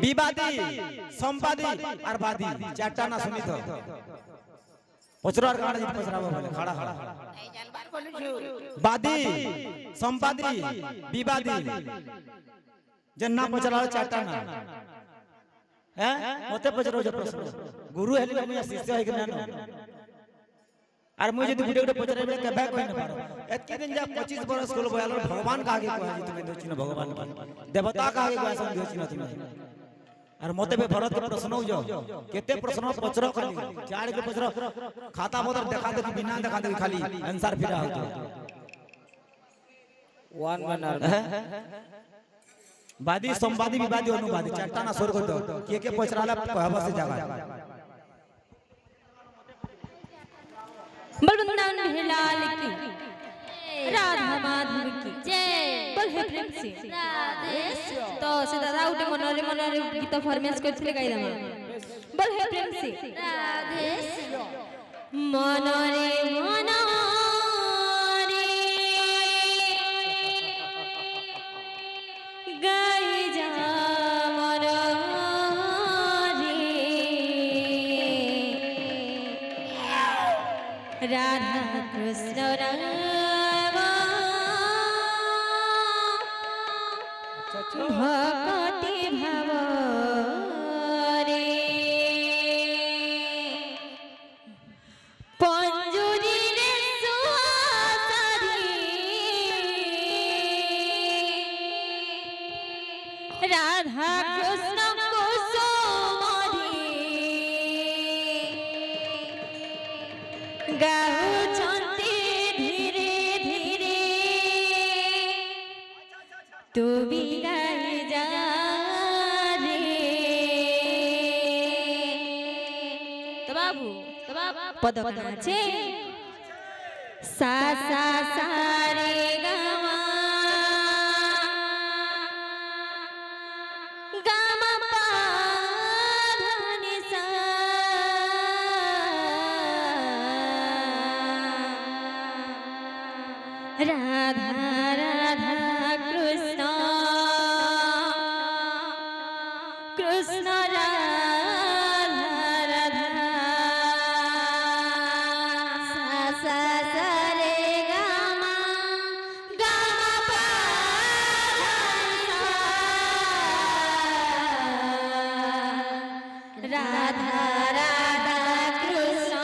বিবাদী সম্পাদী আর বাদী চারটা না শুনি তো পচরার কারণে যদি পচরাবো বলে খাড়া খাড়া বাদী সম্পাদী বিবাদী যে না পচরালো চারটা না হ্যাঁ মতে পচরাও যে প্রশ্ন গুরু হেলি আমি শিষ্য হই কেন আর মুই যদি গুটে গুটে পচরাইবে কেবে কই না পারো এতকি দিন যা 25 বরস হলো বয়াল ভগবান কাকে কয় যে তুমি দেখছিনা ভগবান দেবতা কাকে কয় সব দেখছিনা তুমি আর মতে বে ভরত के प्रश्न हो जाओ केते प्रश्न पचरो खाली चार के पचरो खाता पत्र देखा दे बिना देखा दे खाली आंसर फिरा होतो वन मनर बादी संवादी विवादी अनुवादी चारटा ना सोर कर दो के पचराला कहबो से जागा बोल वृंदावन बिहारी लाल की राधा माधव की जय बोल हे प्रेम से राधे तो से दादा उठे मनोरे मनोरे गीत फरमाइश करथिले गाई दमा बोल हे प्रेम से राधे मनोरे मनोरे गाई जा मनोरे राधा कृष्ण राम भक्ति भाव रे पंजुरी रे सुहासरी राधा कृष्ण कुसुमरी गाउछन्ति धीरे धीरे तू भी गाई जा रे तो बाबू पद काचे सा सा सा रे गा मा गा मा पा धा नि सा राधा राधा कृष्ण कृष्ण राधा राधा सा सा सा रे गा मा पा धा नि सा राधा राधा कृष्ण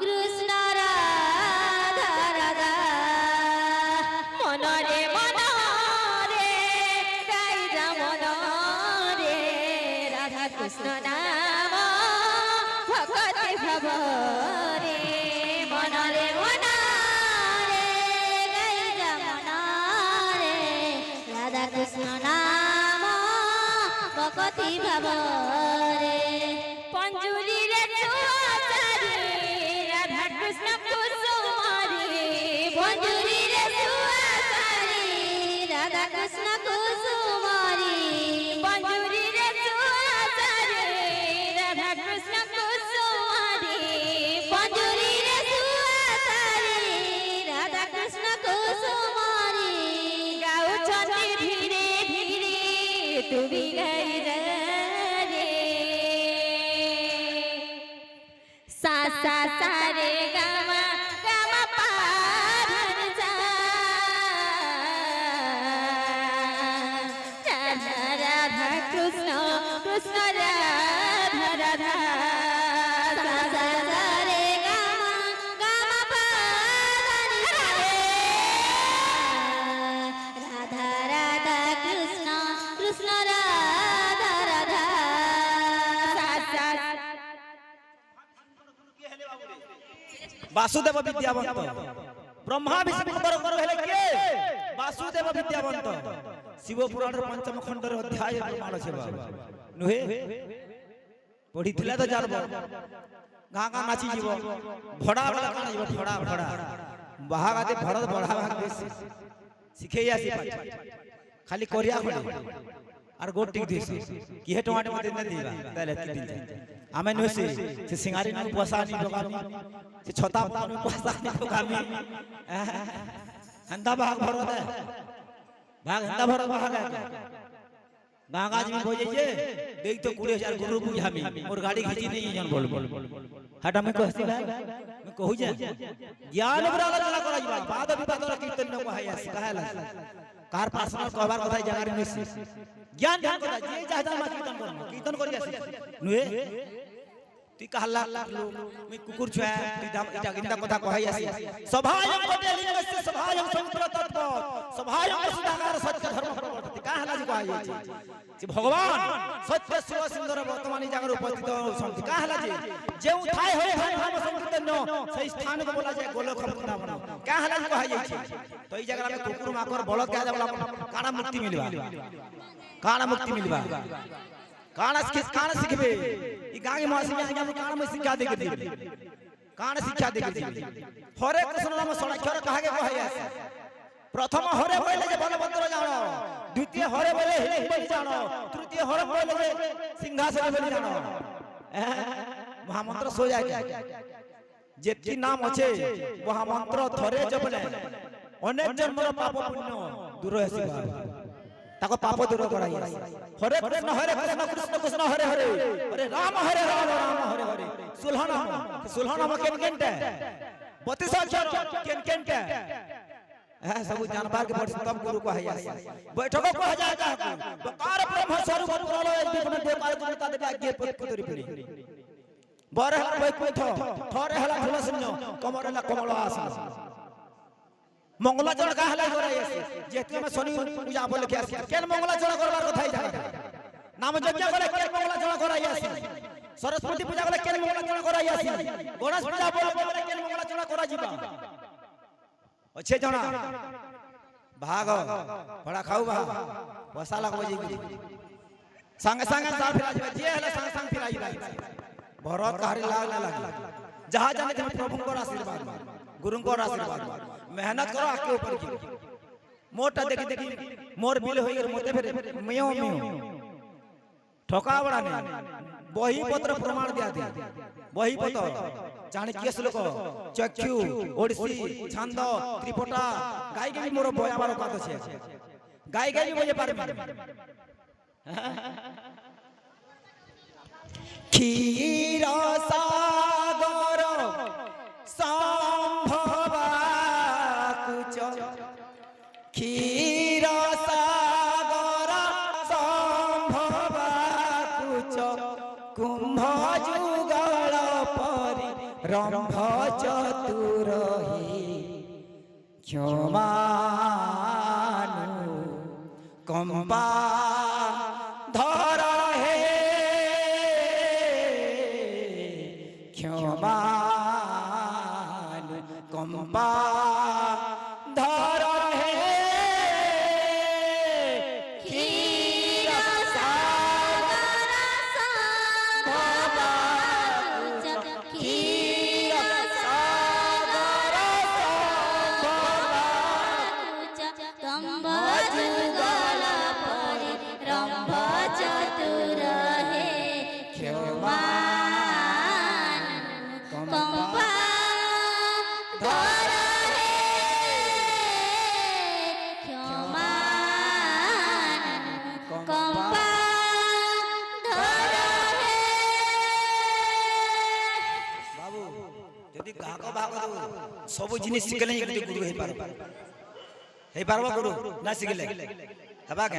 कृष्ण राधा राधा मनरे मनरे गाई जा मनरे राधा कृष्ण नाम भक्ति भाव रे मनरे मनरे गाई जा मनरे राधा कृष्ण नाम भक्ति भाव रे पंजुरी रे सुहासरी राधा कृष्ण कुसुमरी पंजुरी रे सुहासरी राधा कृष्ण कुसुमरी पंजुरी रे सुहासरी राधा कृष्ण कुसुमरी पंजुरी रे सुहासरी राधा कृष्ण कुसुमरी गाउछन्ति धीरे धीरे तू भी गाई जा रे सा सा सा रे गा मा पा धा नि सा राधा राधा कृष्ण कृष्ण राधा राधा सा सा सा रे गा मा पा धा नि सा राधा राधा कृष्ण कृष्ण राधा राधा सा सा वासुदेव विद्यावंत ब्रह्मा विष्णु कर हेले के वासुदेव विद्यावंत शिव पुराण पंचम खंड अध्याय प्रमाण छे नुहे पढ़ी थिला तो जानबो गाँ गाँ नाची जीव भड़ा वाला काना जीव भड़ा भड़ा बाहागाते भरत बड़ा भाग देश सिखेई आसी खाली कोरिया खडे আর গোটি দিছে কি হে টমাটো মতে না দিবা তাহলে তিন দিন আমি নইছে সে সিঙ্গারি না পসানি দোকানি সে ছতা পানি পসানি দোকানি হন্দা ভাগ ভরত ভাগ হন্দা ভরত ভাগ गाँव गाज में बोझे जे देख तो 20,000 गुरु बुझामी और गाड़ी खींची नहीं जन बोल हटा मैं कहती भाई मैं कहू जा ज्ञान बराबर चला करा जीवा बाद विवाद और कीर्तन न कहाया कहाला कार पर्सनल कहबार কথা জায়গা রে ज्ञान ध्यान কথা যে চাহতা মা कीर्तन करी आसी नुहे তুই কাহলা মই কুকুর ছুয়া তুই দাম এটা গিন্দা কথা কহাই আসি সভায়ং বটে লিঙ্গস্য সভায়ং সংপ্রতত্ব সভায়ং সুদাগার সত্য ধর্ম প্রবর্ততি কাহলা জি কহাই আছে যে ভগবান সত্য শিব সুন্দর বর্তমানী জায়গার উপস্থিত হচ্ছেন কাহলা জি যেউ ঠাই হই হই নাম সংকীর্তন সেই স্থানকে বলা যায় গোলক বৃন্দাবন কাহলা জি কহাই আছে তো এই জায়গা আমি কুকুর মাকর বলদ কে দেবলা কানা মুক্তি মিলবা কানা মুক্তি মিলবা काना सिखबे ई गांव में मासी में हम काना में शिक्षा देके दिबे काना शिक्षा देके दिबे हरे कृष्ण नाम सड़क्षर कहा के कहै प्रथम हरे बोले जे बलभद्र जानो द्वितीय हरे बोले हिड़ी जानो तृतीय हरे बोले जे सिंहासन बोले जानो महामंत्र सो जाए जेति नाम अछि महामंत्र थरे जपले अनेक जन्मर पाप पुण्य दूर हेसिबा ताको पाप दूर कराई हरे कृष्ण कृष्ण कृष्ण हरे हरे हरे राम राम हरे हरे सुलह नाम केन केनटे 32 अक्षर केन केनटे सब जानबार के पड़ तब गुरु को हया बैठको को हजा जा बकार ब्रह्म स्वरूप प्रलय विष्णु देवकार जनता देवा के पतरी पड़ी बरे हला बैकुंठ थरे हला फूल शून्य कमर हला कमल आसन मंगलाचरण का हला कराई जेते में शनि पूजा बोले के केन मंगलाचरण करबार कथाई जाय नाम यज्ञ करे केन मंगलाचरण कराई आसी सरस्वती पूजा करे केन मंगलाचरण कराई आसी गणेश पूजा बोले केन मंगलाचरण करा जीवा अच्छे जना भाग बड़ा खाऊ बा वसा लगबो जी संग संग साल फिरा जीवा जे हला संग संग फिरा जीवा भरत कहरी लाग ना लाग जहां जाने के प्रभु को आशीर्वाद गुरु को आशीर्वाद मेहनत करो आके ऊपर की मोटा देखी देखी मोर बिल होई और मोते फिर मियो मियो ठोका बड़ा नहीं बही पत्र प्रमाण दिया दे बही पत्र चाणक्य श्लोक चक्षु ओडिसी छंद त्रिपटा गाय के मोर बया बार बात छे गाय गाय बोले पारबे क्षीर सागर संभवा कुच क्षीर सागर संभवा कुच कुंभ जुगल परि रंभ चतुरहि क्षमानु कंपा धर हे क्षमानु कंपा धर हे क्षीर सागर संभवा कुच क्षीर सागर संभवा कुच कंभ जुगल परि रंभ चतुर हे क्षमानु कंपा धर हे क्षमानु कंपा धर हे बाबू यदि गाहक भाग सब जिनिस सिखले गुरु हे पारबो गुरु ना सिखले हबा के